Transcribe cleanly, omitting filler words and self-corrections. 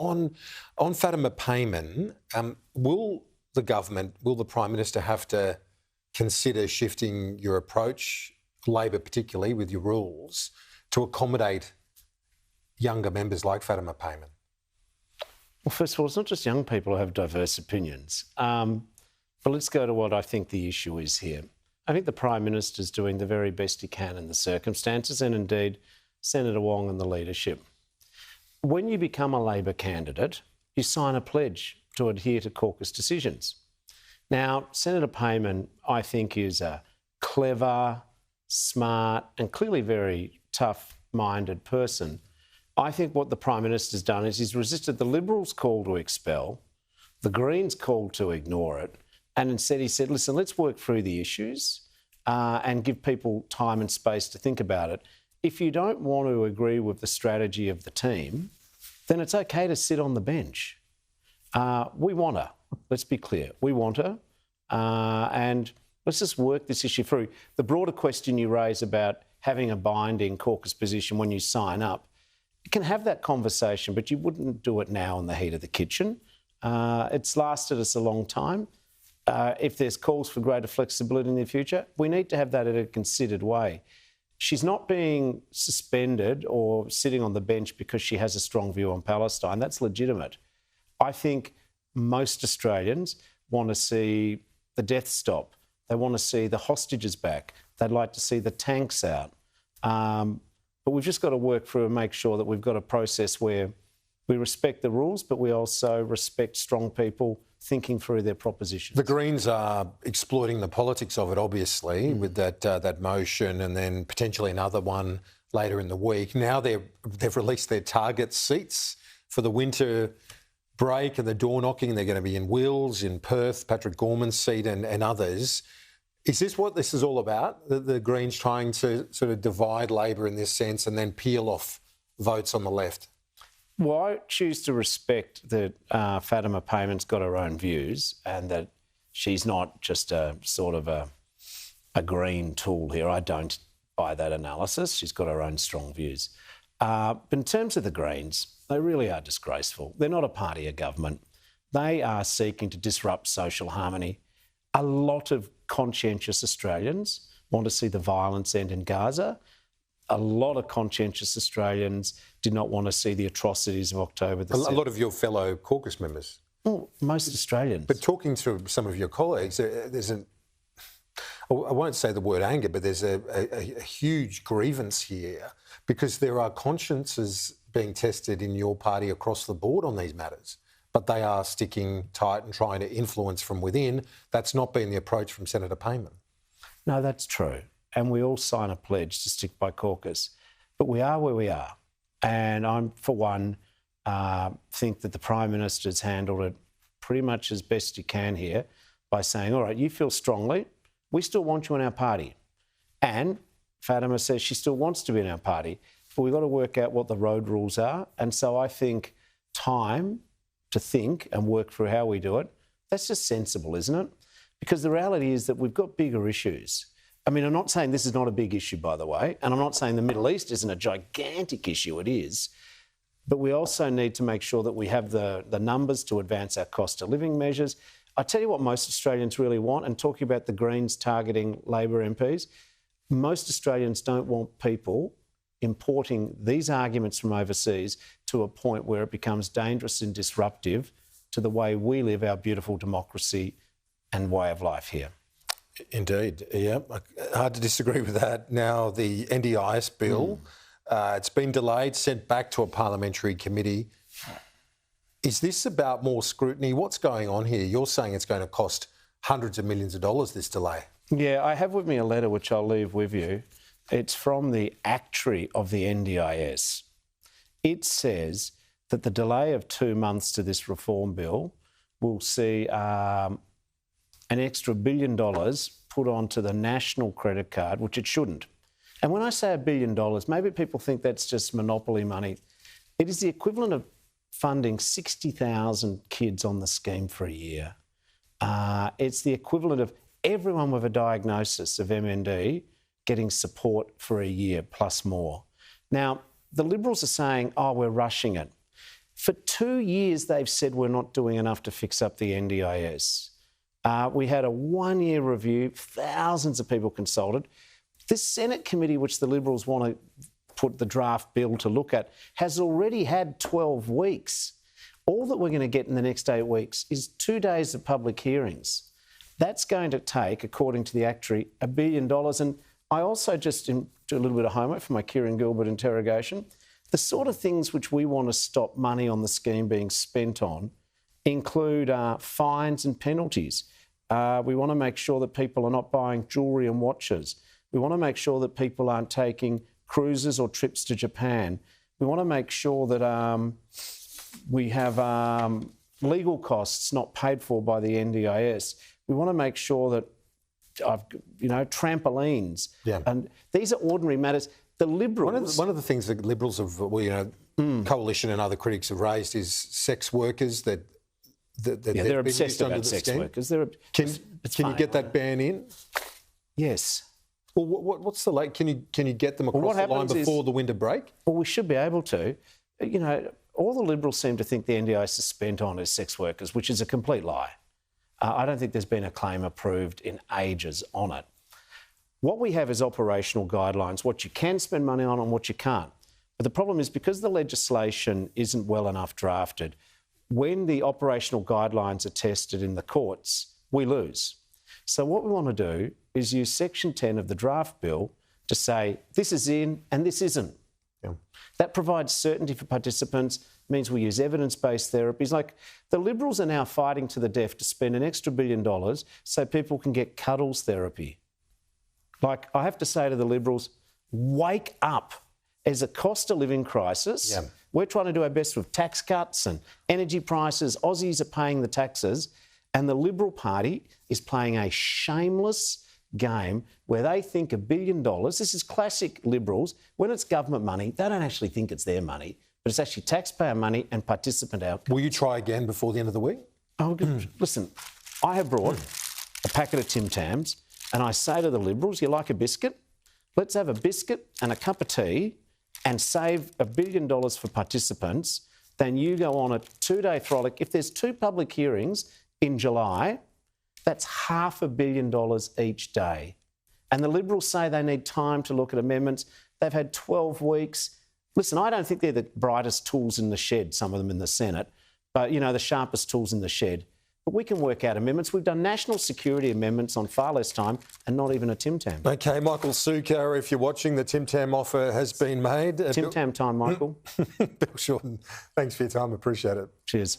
On Fatima Payman, will the Prime Minister have to consider shifting your approach, Labor particularly, with your rules, to accommodate younger members like Fatima Payman? Well, first of all, it's not just young people who have diverse opinions. But let's go to what I think the issue is here. I think the Prime Minister's doing the very best he can in the circumstances, and indeed Senator Wong and the leadership. When you become a Labor candidate, you sign a pledge to adhere to caucus decisions. Now, Senator Payman, I think, is a clever, smart and clearly very tough-minded person. I think what the Prime Minister's done is he's resisted the Liberals' call to expel, the Greens' call to ignore it, and instead he said, listen, let's work through the issues and give people time and space to think about it. If you don't want to agree with the strategy of the team, then it's okay to sit on the bench. We want her. Let's be clear. We want her. And let's just work this issue through. The broader question you raise about having a binding caucus position when you sign up, you can have that conversation, but you wouldn't do it now in the heat of the kitchen. It's lasted us a long time. If there's calls for greater flexibility in the future, we need to have that in a considered way. She's not being suspended or sitting on the bench because she has a strong view on Palestine. That's legitimate. I think most Australians want to see the death stop. They want to see the hostages back. They'd like to see the tanks out. But we've just got to work through and make sure that we've got a process where we respect the rules, but we also respect strong people thinking through their propositions. The Greens are exploiting the politics of it, obviously, with that motion and then potentially another one later in the week. Now they've released their target seats for the winter break and the door knocking. They're going to be in Wills, in Perth, Patrick Gorman's seat and others. Is this what this is all about? The Greens trying to sort of divide Labor in this sense and then peel off votes on the left? Well, I choose to respect that Fatima Payman's got her own views and that she's not just a sort of a green tool here. I don't buy that analysis. She's got her own strong views. But in terms of the Greens, they really are disgraceful. They're not a party of government. They are seeking to disrupt social harmony. A lot of conscientious Australians want to see the violence end in Gaza. A lot of conscientious Australians did not want to see the atrocities of October the 7th. A lot of your fellow caucus members? Well, most Australians. But talking to some of your colleagues, there's I won't say the word anger, but there's a huge grievance here because there are consciences being tested in your party across the board on these matters, but they are sticking tight and trying to influence from within. That's not been the approach from Senator Payman. No, that's true. And we all sign a pledge to stick by caucus. But we are where we are. And I'm, for one, think that the Prime Minister's handled it pretty much as best he can here by saying, all right, you feel strongly, we still want you in our party. And Fatima says she still wants to be in our party, but we've got to work out what the road rules are. And so I think time to think and work through how we do it, that's just sensible, isn't it? Because the reality is that we've got bigger issues. I mean, I'm not saying this is not a big issue, by the way, and I'm not saying the Middle East isn't a gigantic issue, it is. But we also need to make sure that we have the numbers to advance our cost of living measures. I tell you what most Australians really want, and talking about the Greens targeting Labor MPs, most Australians don't want people importing these arguments from overseas to a point where it becomes dangerous and disruptive to the way we live our beautiful democracy and way of life here. Indeed, yeah. Hard to disagree with that. Now, the NDIS bill, it's been delayed, sent back to a parliamentary committee. Is this about more scrutiny? What's going on here? You're saying it's going to cost hundreds of millions of dollars, this delay. Yeah, I have with me a letter which I'll leave with you. It's from the actuary of the NDIS. It says that the delay of 2 months to this reform bill will see an extra $1 billion put onto the national credit card, which it shouldn't. And when I say $1 billion, maybe people think that's just monopoly money. It is the equivalent of funding 60,000 kids on the scheme for a year. It's the equivalent of everyone with a diagnosis of MND getting support for a year plus more. Now, the Liberals are saying, oh, we're rushing it. For 2 years, they've said we're not doing enough to fix up the NDIS. We had a 1-year review, thousands of people consulted. This Senate committee, which the Liberals want to put the draft bill to look at, has already had 12 weeks. All that we're going to get in the next 8 weeks is 2 days of public hearings. That's going to take, according to the actuary, $1 billion. And I also just do a little bit of homework for my Kieran Gilbert interrogation. The sort of things which we want to stop money on the scheme being spent on include fines and penalties. We want to make sure that people are not buying jewellery and watches. We want to make sure that people aren't taking cruises or trips to Japan. We want to make sure that we have legal costs not paid for by the NDIS. We want to make sure that, trampolines. Yeah. And these are ordinary matters. The Liberals... One of the things that Liberals have, Coalition and other critics have raised is sex workers that they're obsessed about sex workers. Can you get that ban in? Yes. Well, what's the can you get them across the line before the winter break? Well, we should be able to. All the Liberals seem to think the NDIS is spent on is sex workers, which is a complete lie. I don't think there's been a claim approved in ages on it. What we have is operational guidelines, what you can spend money on and what you can't. But the problem is because the legislation isn't well enough drafted, when the operational guidelines are tested in the courts, we lose. So what we want to do is use Section 10 of the draft bill to say this is in and this isn't. Yeah. That provides certainty for participants, means we use evidence-based therapies. Like the Liberals are now fighting to the death to spend an extra $1 billion so people can get cuddles therapy. Like I have to say to the Liberals, wake up. There's a cost of living crisis. Yeah. We're trying to do our best with tax cuts and energy prices. Aussies are paying the taxes. And the Liberal Party is playing a shameless game where they think $1 billion, this is classic Liberals, when it's government money, they don't actually think it's their money, but it's actually taxpayer money and participant outcome. Will you try again before the end of the week? Oh, listen, I have brought a packet of Tim Tams and I say to the Liberals, you like a biscuit? Let's have a biscuit and a cup of tea and save $1 billion for participants. Then you go on a 2-day frolic. If there's 2 public hearings in July, that's $500 million each day. And the Liberals say they need time to look at amendments. They've had 12 weeks. Listen, I don't think they're the brightest tools in the shed, some of them in the Senate, but, the sharpest tools in the shed. But we can work out amendments. We've done national security amendments on far less time and not even a Tim Tam. OK, Michael Sukkar, if you're watching, the Tim Tam offer has been made. Tim Tam time, Michael. Bill Shorten, thanks for your time. Appreciate it. Cheers.